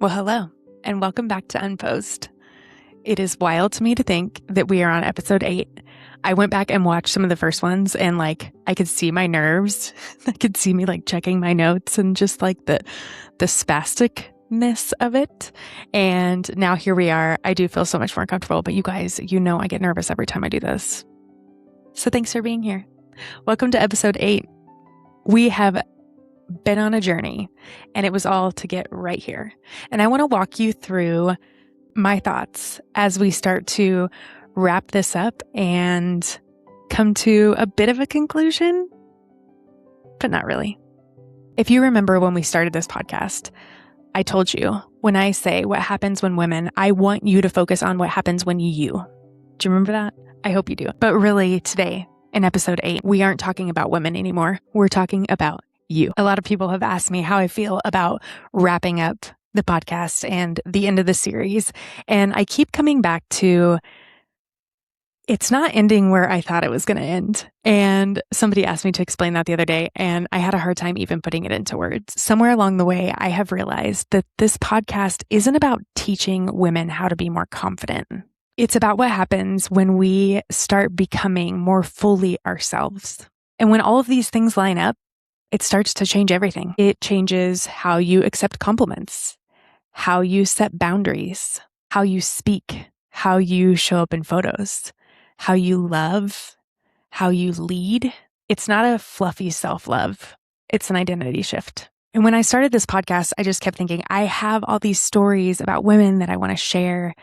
Well, hello, and welcome back to Unposed. It is wild to me to think that we are on episode 8. I went back and watched some of the first ones, and I could see my nerves. I could see me checking my notes and just the spasticness of it. And now here we are. I do feel so much more comfortable, but you guys, I get nervous every time I do this. So thanks for being here. Welcome to episode 8. We have been on a journey, and it was all to get right here. And I want to walk you through my thoughts as we start to wrap this up and come to a bit of a conclusion, but not really. If you remember when we started this podcast, I told you when I say what happens when women, I want you to focus on what happens when you. Do you remember that? I hope you do. But really today in episode 8, we aren't talking about women anymore. We're talking about you. A lot of people have asked me how I feel about wrapping up the podcast and the end of the series. And I keep coming back to it's not ending where I thought it was going to end. And somebody asked me to explain that the other day, and I had a hard time even putting it into words. Somewhere along the way, I have realized that this podcast isn't about teaching women how to be more confident. It's about what happens when we start becoming more fully ourselves. And when all of these things line up, it starts to change everything. It changes how you accept compliments, how you set boundaries, how you speak, how you show up in photos, how you love, how you lead. It's not a fluffy self-love. It's an identity shift. And when I started this podcast, I just kept thinking, I have all these stories about women that I want to share.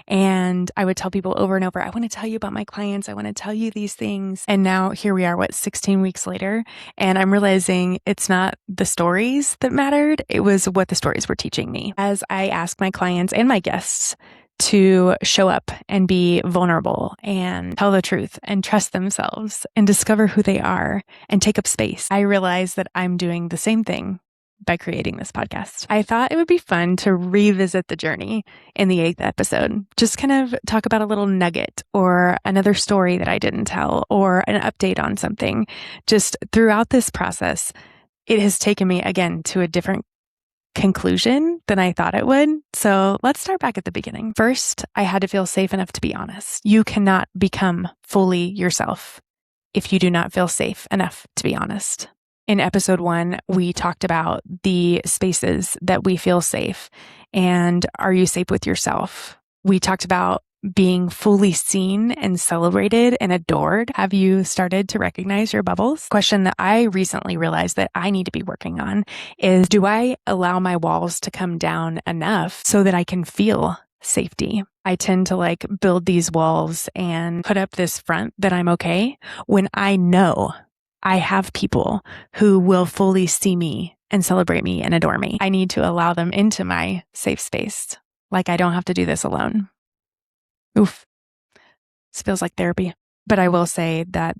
And I would tell people over and over, I want to tell you about my clients. I want to tell you these things. And now here we are, 16 weeks later. And I'm realizing it's not the stories that mattered. It was what the stories were teaching me. As I ask my clients and my guests to show up and be vulnerable and tell the truth and trust themselves and discover who they are and take up space, I realize that I'm doing the same thing by creating this podcast. I thought it would be fun to revisit the journey in the 8th episode. Just kind of talk about a little nugget or another story that I didn't tell or an update on something. Just throughout this process, it has taken me again to a different conclusion than I thought it would. So let's start back at the beginning. First, I had to feel safe enough to be honest. You cannot become fully yourself if you do not feel safe enough to be honest. In episode 1, we talked about the spaces that we feel safe. And are you safe with yourself? We talked about being fully seen and celebrated and adored. Have you started to recognize your bubbles? Question that I recently realized that I need to be working on is, do I allow my walls to come down enough so that I can feel safety? I tend to build these walls and put up this front that I'm okay when I know I have people who will fully see me and celebrate me and adore me. I need to allow them into my safe space. I don't have to do this alone. Oof. This feels like therapy. But I will say that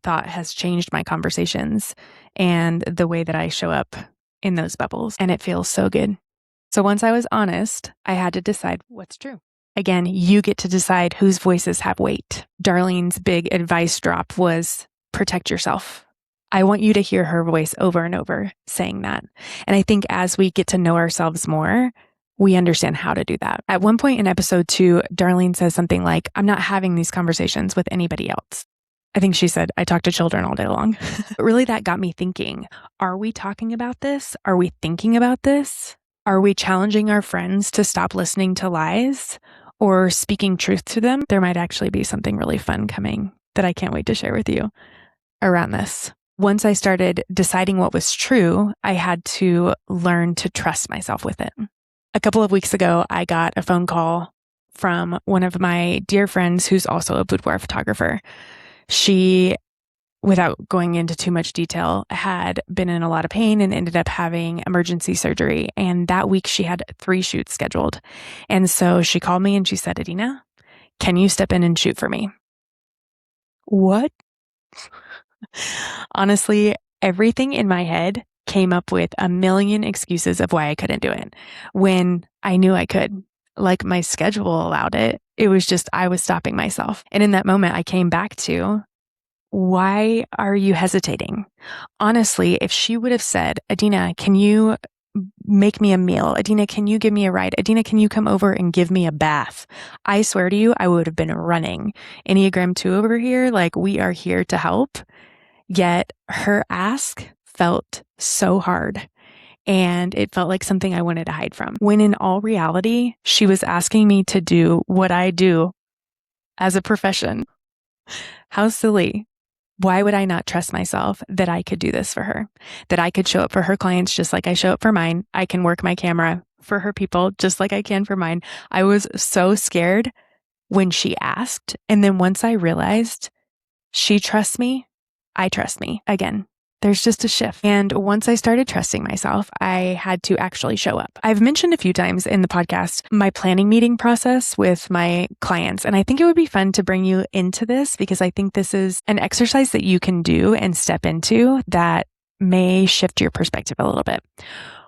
thought has changed my conversations and the way that I show up in those bubbles. And it feels so good. So once I was honest, I had to decide what's true. Again, you get to decide whose voices have weight. Darlene's big advice drop was protect yourself. I want you to hear her voice over and over saying that. And I think as we get to know ourselves more, we understand how to do that. At one point in episode 2, Darlene says something like, I'm not having these conversations with anybody else. I think she said, I talk to children all day long. But really that got me thinking, are we talking about this? Are we thinking about this? Are we challenging our friends to stop listening to lies or speaking truth to them? There might actually be something really fun coming that I can't wait to share with you around this. Once I started deciding what was true, I had to learn to trust myself with it. A couple of weeks ago, I got a phone call from one of my dear friends who's also a boudoir photographer. She, without going into too much detail, had been in a lot of pain and ended up having emergency surgery. And that week she had 3 shoots scheduled. And so she called me and she said, Adena, can you step in and shoot for me? What? Honestly, everything in my head came up with a million excuses of why I couldn't do it when I knew I could. My schedule allowed it. It was just I was stopping myself. And in that moment, I came back to, why are you hesitating? Honestly, if she would have said, Adena, can you make me a meal? Adena, can you give me a ride? Adena, can you come over and give me a bath? I swear to you, I would have been running. Enneagram 2 over here, like, we are here to help. Yet her ask felt so hard. And it felt like something I wanted to hide from. When in all reality, she was asking me to do what I do as a profession. How silly. Why would I not trust myself that I could do this for her? That I could show up for her clients just like I show up for mine. I can work my camera for her people just like I can for mine. I was so scared when she asked. And then once I realized she trusts me, I trust me again. There's just a shift. And once I started trusting myself, I had to actually show up. I've mentioned a few times in the podcast my planning meeting process with my clients. And I think it would be fun to bring you into this because I think this is an exercise that you can do and step into that may shift your perspective a little bit.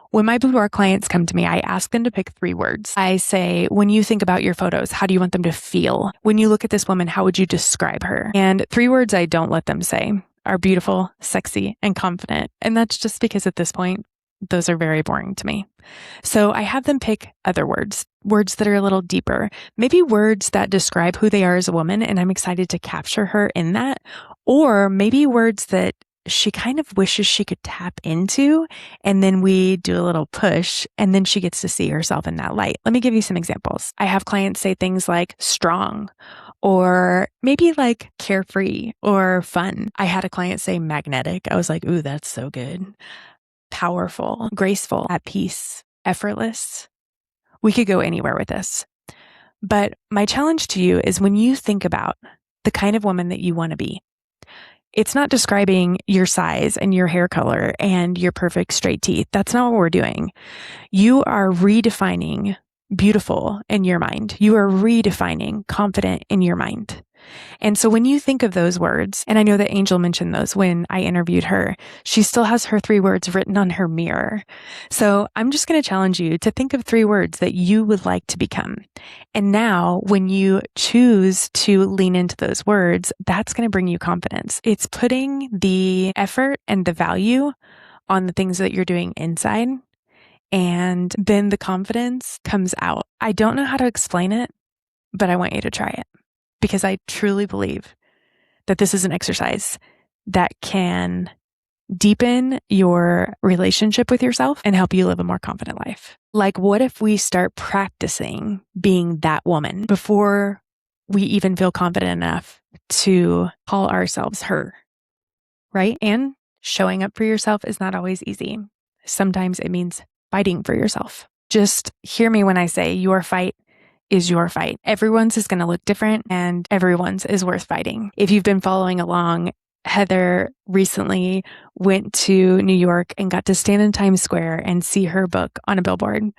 When my boudoir clients come to me, I ask them to pick 3 words. I say, when you think about your photos, how do you want them to feel? When you look at this woman, how would you describe her? And 3 words I don't let them say are beautiful, sexy, and confident. And that's just because at this point, those are very boring to me. So I have them pick other words that are a little deeper, maybe words that describe who they are as a woman. And I'm excited to capture her in that. Or maybe words that she kind of wishes she could tap into. And then we do a little push and then she gets to see herself in that light. Let me give you some examples. I have clients say things like strong, or maybe like carefree or fun. I had a client say magnetic. I was like, ooh, that's so good. Powerful, graceful, at peace, effortless. We could go anywhere with this. But my challenge to you is when you think about the kind of woman that you want to be, it's not describing your size and your hair color and your perfect straight teeth. That's not what we're doing. You are redefining beautiful in your mind. You are redefining confident in your mind. And so when you think of those words, and I know that Angel mentioned those when I interviewed her, she still has her 3 words written on her mirror. So I'm just going to challenge you to think of 3 words that you would like to become. And now when you choose to lean into those words, that's going to bring you confidence. It's putting the effort and the value on the things that you're doing inside. And then the confidence comes out. I don't know how to explain it, but I want you to try it because I truly believe that this is an exercise that can deepen your relationship with yourself and help you live a more confident life. Like, what if we start practicing being that woman before we even feel confident enough to call ourselves her, right? And showing up for yourself is not always easy. Sometimes it means fighting for yourself. Just hear me when I say your fight is your fight. Everyone's is going to look different and everyone's is worth fighting. If you've been following along, Heather recently went to New York and got to stand in Times Square and see her book on a billboard.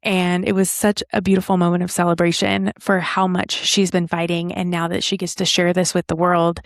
And it was such a beautiful moment of celebration for how much she's been fighting. And now that she gets to share this with the world,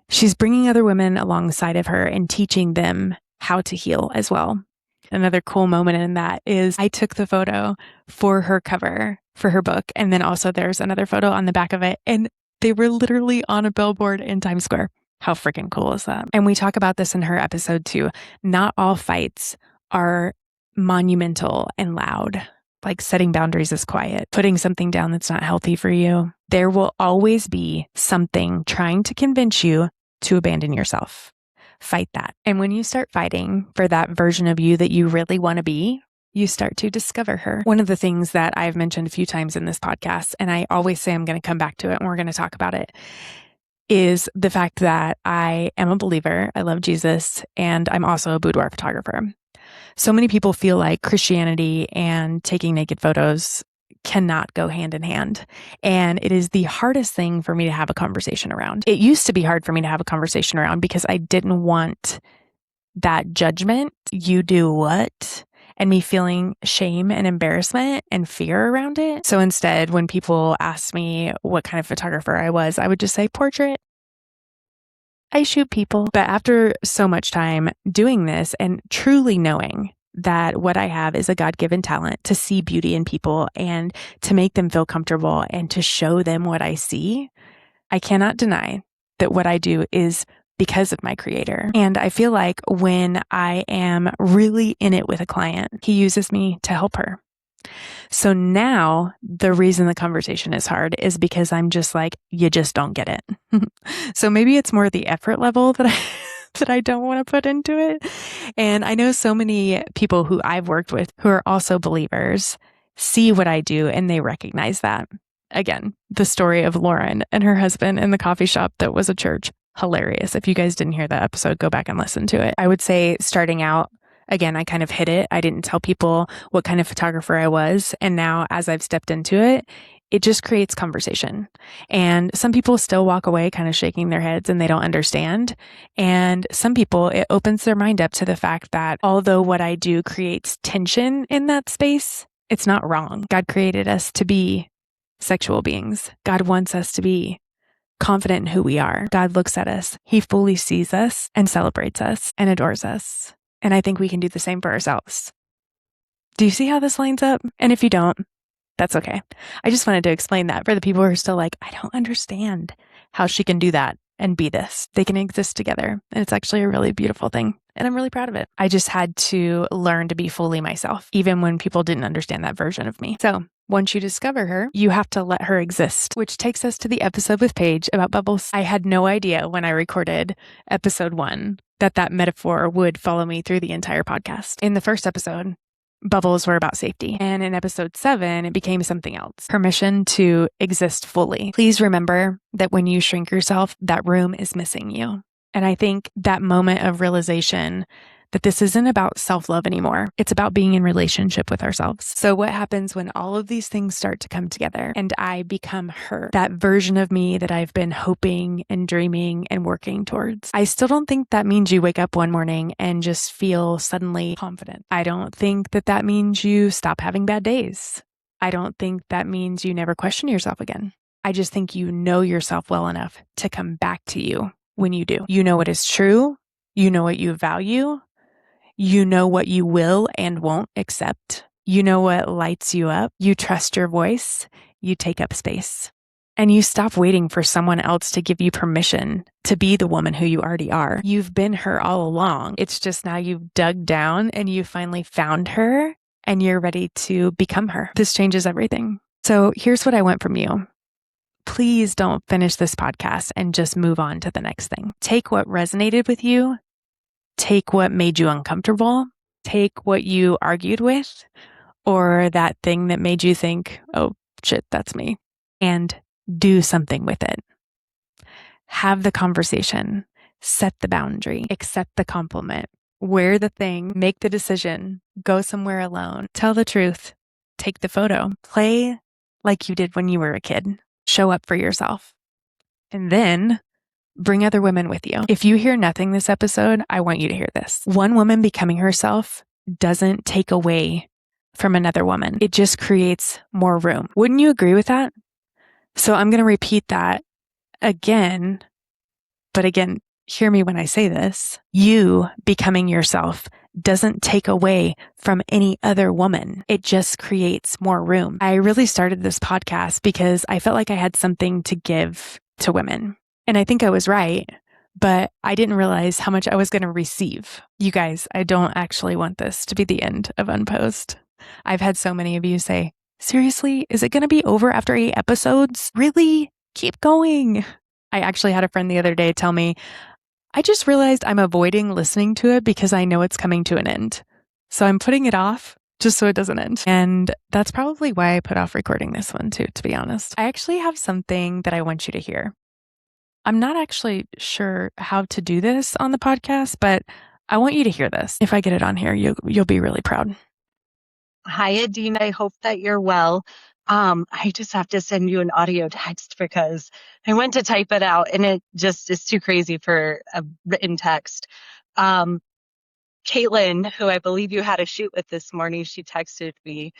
she's bringing other women alongside of her and teaching them how to heal as well. Another cool moment in that is I took the photo for her cover for her book. And then also there's another photo on the back of it. And they were literally on a billboard in Times Square. How freaking cool is that? And we talk about this in her episode too. Not all fights are monumental and loud. Like setting boundaries is quiet. Putting something down that's not healthy for you. There will always be something trying to convince you to abandon yourself. Fight that. And when you start fighting for that version of you that you really want to be, you start to discover her. One of the things that I've mentioned a few times in this podcast, and I always say I'm going to come back to it and we're going to talk about it, is the fact that I am a believer. I love Jesus, and I'm also a boudoir photographer. So many people feel like Christianity and taking naked photos cannot go hand in hand. And it is the hardest thing for me to have a conversation around. It used to be hard for me to have a conversation around because I didn't want that judgment, you do what? And me feeling shame and embarrassment and fear around it. So instead, when people asked me what kind of photographer I was, I would just say portrait. I shoot people. But after so much time doing this and truly knowing that what I have is a God-given talent to see beauty in people and to make them feel comfortable and to show them what I see, I cannot deny that what I do is because of my creator. And I feel like when I am really in it with a client, he uses me to help her. So now the reason the conversation is hard is because I'm just like, you just don't get it. So maybe it's more the effort level that that I don't want to put into it. And I know so many people who I've worked with who are also believers see what I do and they recognize that. Again, the story of Lauren and her husband in the coffee shop that was a church. Hilarious. If you guys didn't hear that episode, go back and listen to it. I would say starting out, again, I kind of hid it. I didn't tell people what kind of photographer I was. And now as I've stepped into it, it just creates conversation. And some people still walk away kind of shaking their heads and they don't understand. And some people, it opens their mind up to the fact that although what I do creates tension in that space, it's not wrong. God created us to be sexual beings. God wants us to be confident in who we are. God looks at us. He fully sees us and celebrates us and adores us. And I think we can do the same for ourselves. Do you see how this lines up? And if you don't, that's okay. I just wanted to explain that for the people who are still like, I don't understand how she can do that and be this. They can exist together. And it's actually a really beautiful thing. And I'm really proud of it. I just had to learn to be fully myself, even when people didn't understand that version of me. So once you discover her, you have to let her exist, which takes us to the episode with Paige about bubbles. I had no idea when I recorded episode 1 that metaphor would follow me through the entire podcast. In the first episode, bubbles were about safety. And in episode 7, it became something else. Permission to exist fully. Please remember that when you shrink yourself, that room is missing you. And I think that moment of realization that this isn't about self-love anymore. It's about being in relationship with ourselves. So what happens when all of these things start to come together and I become her, that version of me that I've been hoping and dreaming and working towards? I still don't think that means you wake up one morning and just feel suddenly confident. I don't think that means you stop having bad days. I don't think that means you never question yourself again. I just think you know yourself well enough to come back to you when you do. You know what is true. You know what you value. You know what you will and won't accept. You know what lights you up. You trust your voice. You take up space. And you stop waiting for someone else to give you permission to be the woman who you already are. You've been her all along. It's just now you've dug down and you finally found her and you're ready to become her. This changes everything. So here's what I want from you. Please don't finish this podcast and just move on to the next thing. Take what resonated with you. Take what made you uncomfortable, take what you argued with, or that thing that made you think, oh shit, that's me, and do something with it. Have the conversation, set the boundary, accept the compliment, wear the thing, make the decision, go somewhere alone, tell the truth, take the photo, play like you did when you were a kid, show up for yourself, and then bring other women with you. If you hear nothing this episode, I want you to hear this. One woman becoming herself doesn't take away from another woman. It just creates more room. Wouldn't you agree with that? So I'm going to repeat that again. But again, hear me when I say this. You becoming yourself doesn't take away from any other woman. It just creates more room. I really started this podcast because I felt like I had something to give to women. And I think I was right, but I didn't realize how much I was going to receive. You guys, I don't actually want this to be the end of Unposed. I've had so many of you say, seriously, is it going to be over after 8 episodes? Really? Keep going. I actually had a friend the other day tell me, I just realized I'm avoiding listening to it because I know it's coming to an end. So I'm putting it off just so it doesn't end. And that's probably why I put off recording this one too, to be honest. I actually have something that I want you to hear. I'm not actually sure how to do this on the podcast, but I want you to hear this. If I get it on here, you'll be really proud. Hi, Adena. I hope that you're well. I just have to send you an audio text because I went to type it out and it just is too crazy for a written text. Caitlin, who I believe you had a shoot with this morning, she texted me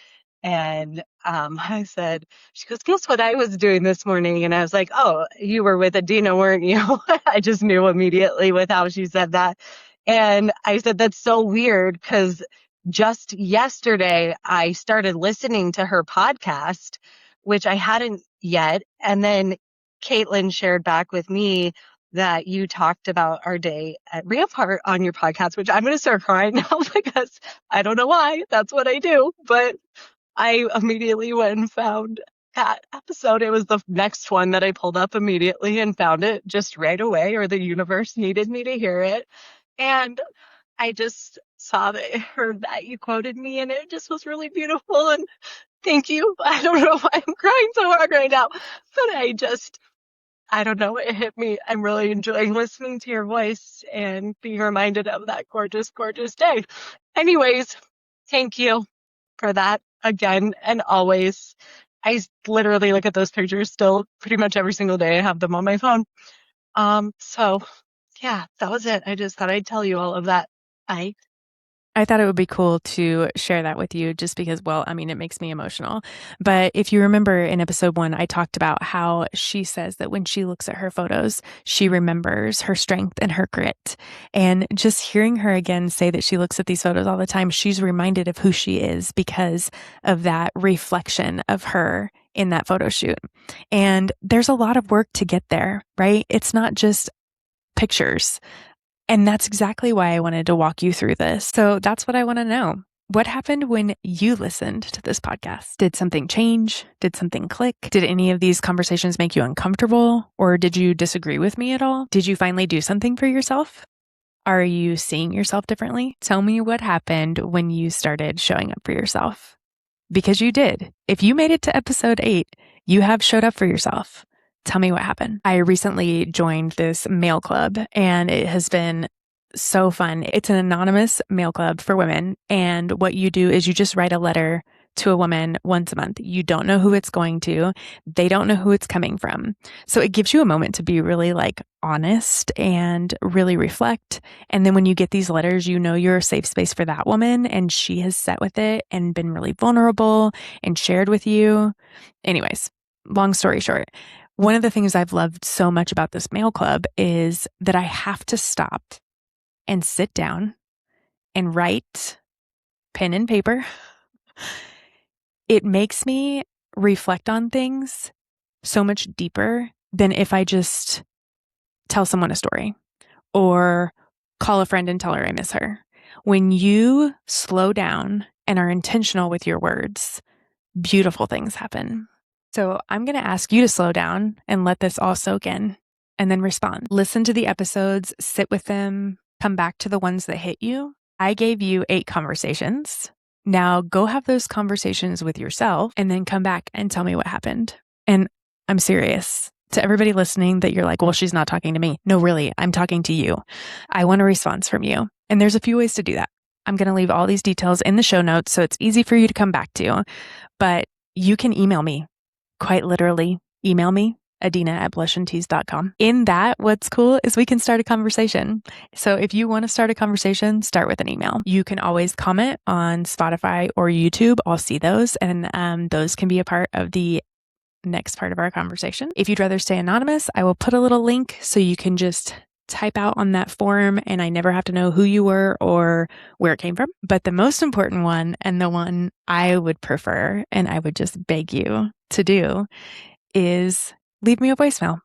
and I said, she goes, guess what I was doing this morning? And I was like, oh, you were with Adena, weren't you? I just knew immediately with how she said that. And I said, that's so weird because just yesterday I started listening to her podcast, which I hadn't yet. And then Caitlin shared back with me that you talked about our day at Rampart on your podcast, which I'm going to start crying now because I don't know why. That's what I do. But I immediately went and found that episode. It was the next one that I pulled up immediately and found it just right away, or the universe needed me to hear it. And I just saw that I heard that you quoted me, and it just was really beautiful. And thank you. I don't know why I'm crying so hard right now, but I don't know, it hit me. I'm really enjoying listening to your voice and being reminded of that gorgeous, gorgeous day. Anyways, thank you for that again and always. I literally look at those pictures still pretty much every single day. I have them on my phone. So yeah, that was it. I just thought I'd tell you all of that. Bye. I thought it would be cool to share that with you just because, well, I mean, it makes me emotional. But if you remember in episode 1, I talked about how she says that when she looks at her photos, she remembers her strength and her grit. And just hearing her again say that she looks at these photos all the time, she's reminded of who she is because of that reflection of her in that photo shoot. And there's a lot of work to get there, right? It's not just pictures. And that's exactly why I wanted to walk you through this. So that's what I want to know. What happened when you listened to this podcast? Did something change? Did something click? Did any of these conversations make you uncomfortable? Or did you disagree with me at all? Did you finally do something for yourself? Are you seeing yourself differently? Tell me what happened when you started showing up for yourself. Because you did. If you made it to episode 8, you have showed up for yourself. Tell me what happened. I recently joined this mail club and it has been so fun. It's an anonymous mail club for women. And what you do is you just write a letter to a woman once a month. You don't know who it's going to. They don't know who it's coming from. So it gives you a moment to be really honest and really reflect. And then when you get these letters, you know you're a safe space for that woman and she has sat with it and been really vulnerable and shared with you. Anyways, long story short, one of the things I've loved so much about this mail club is that I have to stop and sit down and write pen and paper. It makes me reflect on things so much deeper than if I just tell someone a story or call a friend and tell her I miss her. When you slow down and are intentional with your words, beautiful things happen. So I'm going to ask you to slow down and let this all soak in and then respond. Listen to the episodes, sit with them, come back to the ones that hit you. I gave you 8 conversations. Now go have those conversations with yourself and then come back and tell me what happened. And I'm serious. To everybody listening that you're like, well, she's not talking to me. No, really, I'm talking to you. I want a response from you. And there's a few ways to do that. I'm going to leave all these details in the show notes so it's easy for you to come back to. But you can email me, quite literally, email me, adena@blushandtease.com. In that, what's cool is we can start a conversation. So if you want to start a conversation, start with an email. You can always comment on Spotify or YouTube. I'll see those, and those can be a part of the next part of our conversation. If you'd rather stay anonymous, I will put a little link so you can just type out on that form and I never have to know who you were or where it came from. But the most important one, and the one I would prefer and I would just beg you to do, is leave me a voicemail.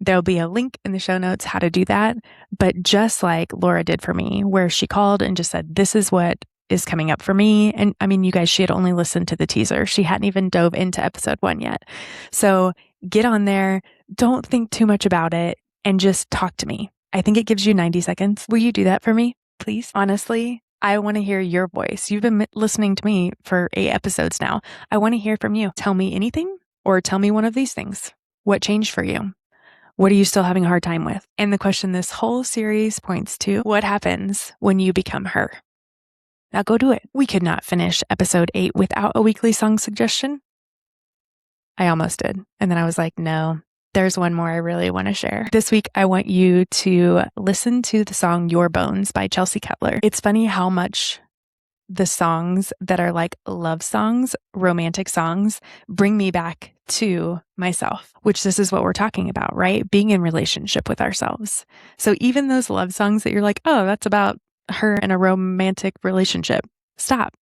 There'll be a link in the show notes how to do that. But just like Laura did for me, where she called and just said, this is what is coming up for me. And I mean, you guys, she had only listened to the teaser. She hadn't even dove into episode 1 yet. So get on there. Don't think too much about it and just talk to me. I think it gives you 90 seconds. Will you do that for me, please? Honestly, I want to hear your voice. You've been listening to me for 8 episodes now. I want to hear from you. Tell me anything or tell me one of these things. What changed for you? What are you still having a hard time with? And the question this whole series points to, what happens when you become her? Now go do it. We could not finish episode 8 without a weekly song suggestion. I almost did. And then I was like, no, there's one more I really want to share. This week, I want you to listen to the song Your Bones by Chelsea Cutler. It's funny how much the songs that are like love songs, romantic songs, bring me back to myself, which this is what we're talking about, right? Being in relationship with ourselves. So even those love songs that you're like, oh, that's about her in a romantic relationship. Stop.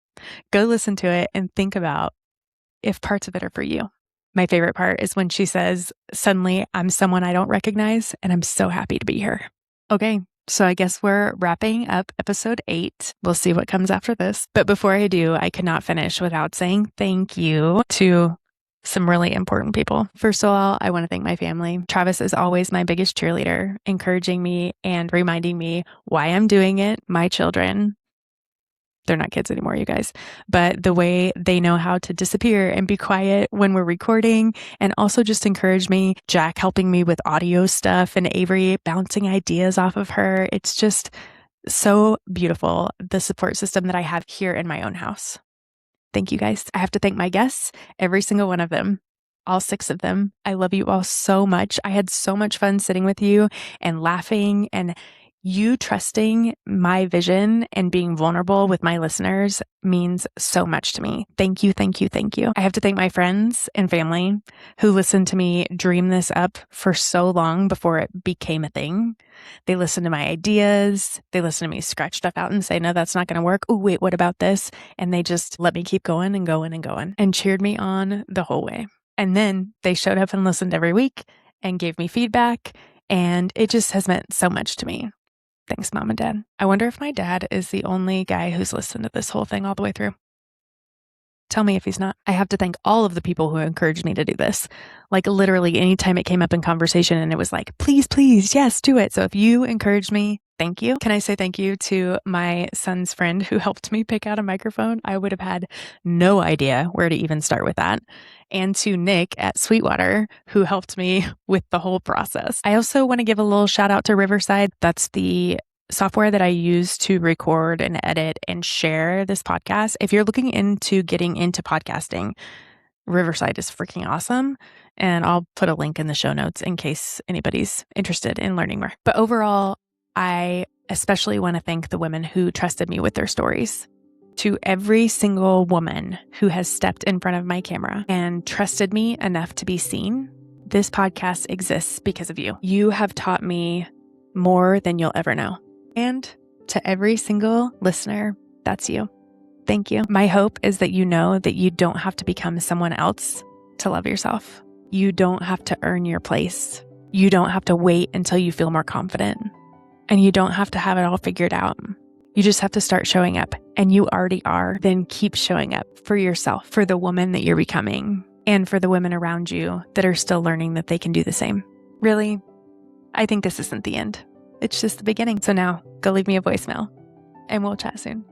Go listen to it and think about if parts of it are for you. My favorite part is when she says, suddenly I'm someone I don't recognize and I'm so happy to be here. Okay, so I guess we're wrapping up episode 8. We'll see what comes after this. But before I do, I could not finish without saying thank you to some really important people. First of all, I want to thank my family. Travis is always my biggest cheerleader, encouraging me and reminding me why I'm doing it. My children, they're not kids anymore, you guys, but the way they know how to disappear and be quiet when we're recording, and also just encourage me. Jack helping me with audio stuff and Avery bouncing ideas off of her. It's just so beautiful, the support system that I have here in my own house. Thank you guys. I have to thank my guests, every single one of them, all 6 of them. I love you all so much. I had so much fun sitting with you and laughing, and you trusting my vision and being vulnerable with my listeners means so much to me. Thank you, thank you, thank you. I have to thank my friends and family who listened to me dream this up for so long before it became a thing. They listened to my ideas. They listened to me scratch stuff out and say, no, that's not going to work. Oh, wait, what about this? And they just let me keep going and going and going and cheered me on the whole way. And then they showed up and listened every week and gave me feedback. And it just has meant so much to me. Thanks, Mom and Dad. I wonder if my dad is the only guy who's listened to this whole thing all the way through. Tell me if he's not. I have to thank all of the people who encouraged me to do this. Like literally anytime it came up in conversation and it was like, please, please, yes, do it. So if you encouraged me, thank you. Can I say thank you to my son's friend who helped me pick out a microphone? I would have had no idea where to even start with that. And to Nick at Sweetwater, who helped me with the whole process. I also want to give a little shout out to Riverside. That's the software that I use to record and edit and share this podcast. If you're looking into getting into podcasting, Riverside is freaking awesome. And I'll put a link in the show notes in case anybody's interested in learning more. But overall, I especially want to thank the women who trusted me with their stories. To every single woman who has stepped in front of my camera and trusted me enough to be seen, this podcast exists because of you. You have taught me more than you'll ever know. And to every single listener, that's you. Thank you. My hope is that you know that you don't have to become someone else to love yourself. You don't have to earn your place. You don't have to wait until you feel more confident. And you don't have to have it all figured out. You just have to start showing up, and you already are. Then keep showing up for yourself, for the woman that you're becoming, and for the women around you that are still learning that they can do the same. Really, I think this isn't the end. It's just the beginning. So now go leave me a voicemail and we'll chat soon.